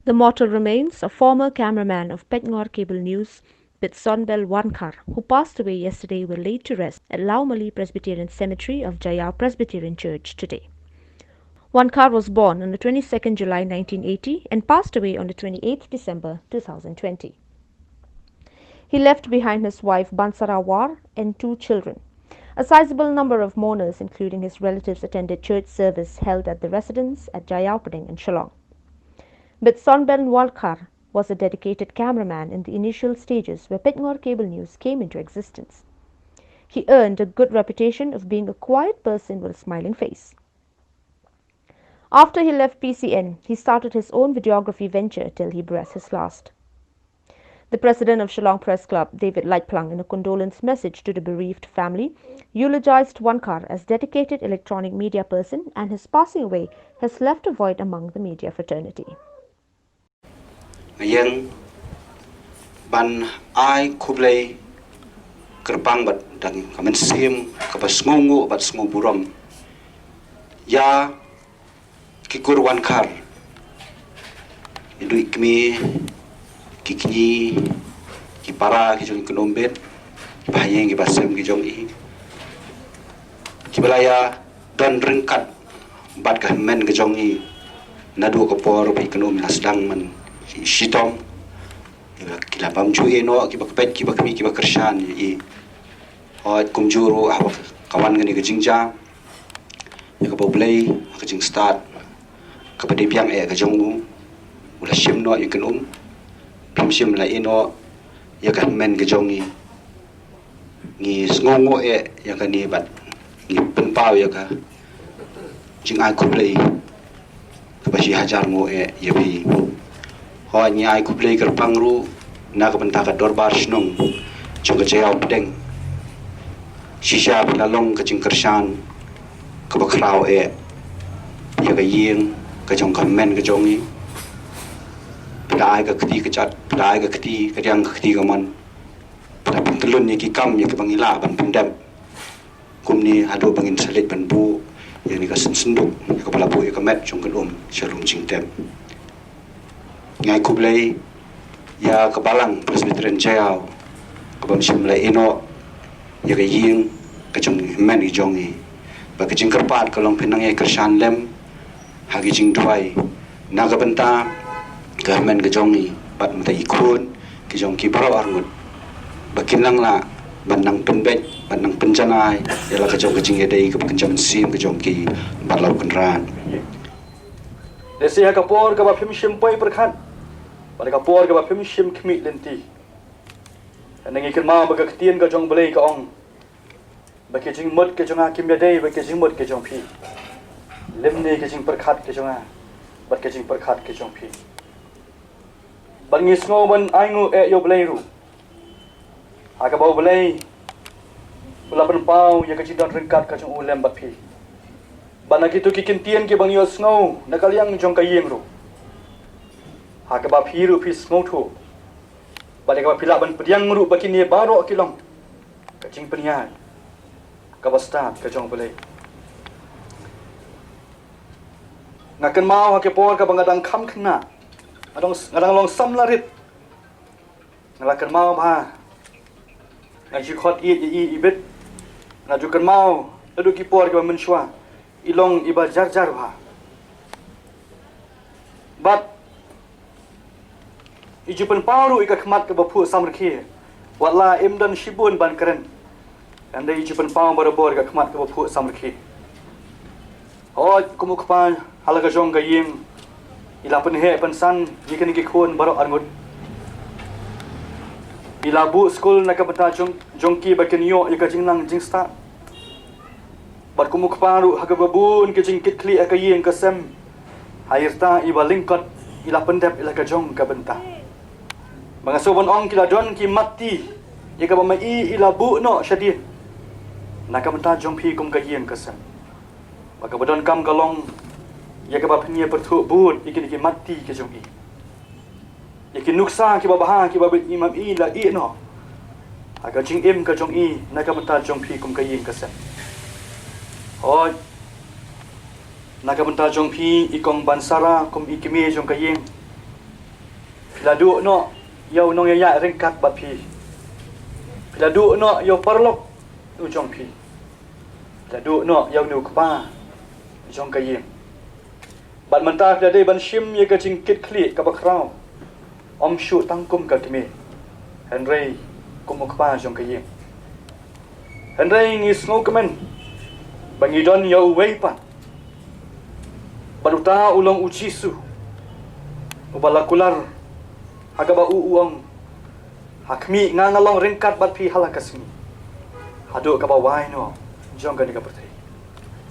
The mortal remains of former cameraman of Petngor Cable News, Bitsonbel Wankar, who passed away yesterday, were laid to rest at Laumali Presbyterian Cemetery of Jayau Presbyterian Church today. Wankar was born on the 22nd July 1980 and passed away on the 28th December 2020. He left behind his wife Bansara War and 2 children. A sizable number of mourners, including his relatives, attended church service held at the residence at Jayaupading in Shillong. Bitsonben Walkar was a dedicated cameraman in the initial stages where Petngor Cable News came into existence. He earned a good reputation of being a quiet person with a smiling face. After he left PCN, he started his own videography venture till he breathed his last. The president of Shillong Press Club, David Lightplung, in a condolence message to the bereaved family, eulogized Wankar as dedicated electronic media person, and his passing away has left a void among the media fraternity. Yang ban ai kublai kerbang bat dan kamen sim kapas ngungu bat sngu buram ya kikur Wankar idu ikmi kikni kipara kijong kenombet bahayeng kibasem kijong i kibalaya dan rengkat bat kamen kijong i nadu kapor bi kenom nasdang man Shitong, kila pamcui no, kiba kepet, kiba kami, kiba kershan, i, hot kumjuru, awak kawan gani kejingja, ya kapa play, kejing start, kapa dipiang kejong ulah sim no, ikan plam sim la ino, ya kan men kejong ni ngongo ya kan ni bat, ni penpau ya ka, jing aku play, kapa si hajar mo ya bi. Ho nyai ku play kerpang ru na ka benta ka dorbar snong chung ka jayau pedeng shisha bilalong ka jingkershan ka bakrao ya ka ying ka jong ka men ka jongi pedai ka keti ka chat pedai ka keti ka yang ka keti ka man pada pentelun ni ki kam ya ka bangila ban pendam kum ni ado bangin salit ban bu ya ni ka senduk ya ka palabu ya ka met chung ka shalom jingtem ngai kublai ya kebalang Presbyterian Jayau kabam simlai ino ya ke ying kejong men ijongi ba kejing kerpat kalong penang ya kershan lem hagi jing duai naga benta ke men kejongi bat mata ikun kejong ki baro arngut bakinlang la banang penbet banang penjanai ya la kejong kejing edai ke kenjaman sim kejong ki balau kenran desi ha kapor ka ba phim shimpoi perkhan pada kapor ka ba phim shim khmi lenti nangi kin ma ba ka tien ka jong blei ka ong ba ke jing mot ke jonga kim ya dei ba ke jing mot ke jong phi lem ne ke jing perkhat ke jonga ba ke jing perkhat ke jong phi ban ngi sngo ban ai ngu yo blei ru ha ka ba blei ula ban pau ya ka jing don ringkat ka jong ulem ba phi ban ki tu ki kin tien ki bang yo sngo na kaliang jong ka yeng ru ha ka ba phi ru phi sngo thu ba de ka phi la ban pdiang ru ba ki ni ba ro ki long ka jing pniai ka ba start ka jong blei ngakan mau ha ke por ka bangadang kham khna ngadang long sam larit ngalakan mau ba ngaji khot i bit ngaju kan mau adu ki por ka men shwa ilong iba jar jar ba but ijupan paru ika khmat ka bapu samrkhi wala imdan shibun ban karen anda ijupan pau barabor ka khmat ka bapu samrkhi oi kumuk pa halaga jong ga yim ila pen he pen san yikan ki khon baro arngut ila bu school na ka bata jongki ba ken yo ika jinglang jingsta bar kumuk paru haga babun ke jingkit kli aka ying ka sem hairta iba lingkot ila pendep ila ka jong ka benta mga sobon ong kila don ki mati ika ba mai ila bu no shadin na ka benta jong phi kum ka ying ka sem baka badon kam kalong ya ka ba phnie perthu bun ikin ki mati ke jong i ikin nuksa ki ba baha ki ba bit imam i la i no aga jing im ka jong i na ka benta jong phi kum ka ying ka sem oi na ka benta jong phi ikong bansara kum ikime jong ka ying Pila du no yau nong ya ringkat bat pi. Pila du no yau parlok u jong pi. Pila du no yau nu kpa jong kayim. Bat mentah pila dei ban shim ye ka jingkit kli ka bakrau. Om shu tangkum ka kimi. Henry kum kpa jong kayim. Henry ngi snow kemen. Bangi don yau wei pan. Baruta ulong ucisu. Ubalakular agaba uang hakmi ngangalong ringkat bat pi halakasmi. Hadu kaba wai no jong ka ni ka pertai.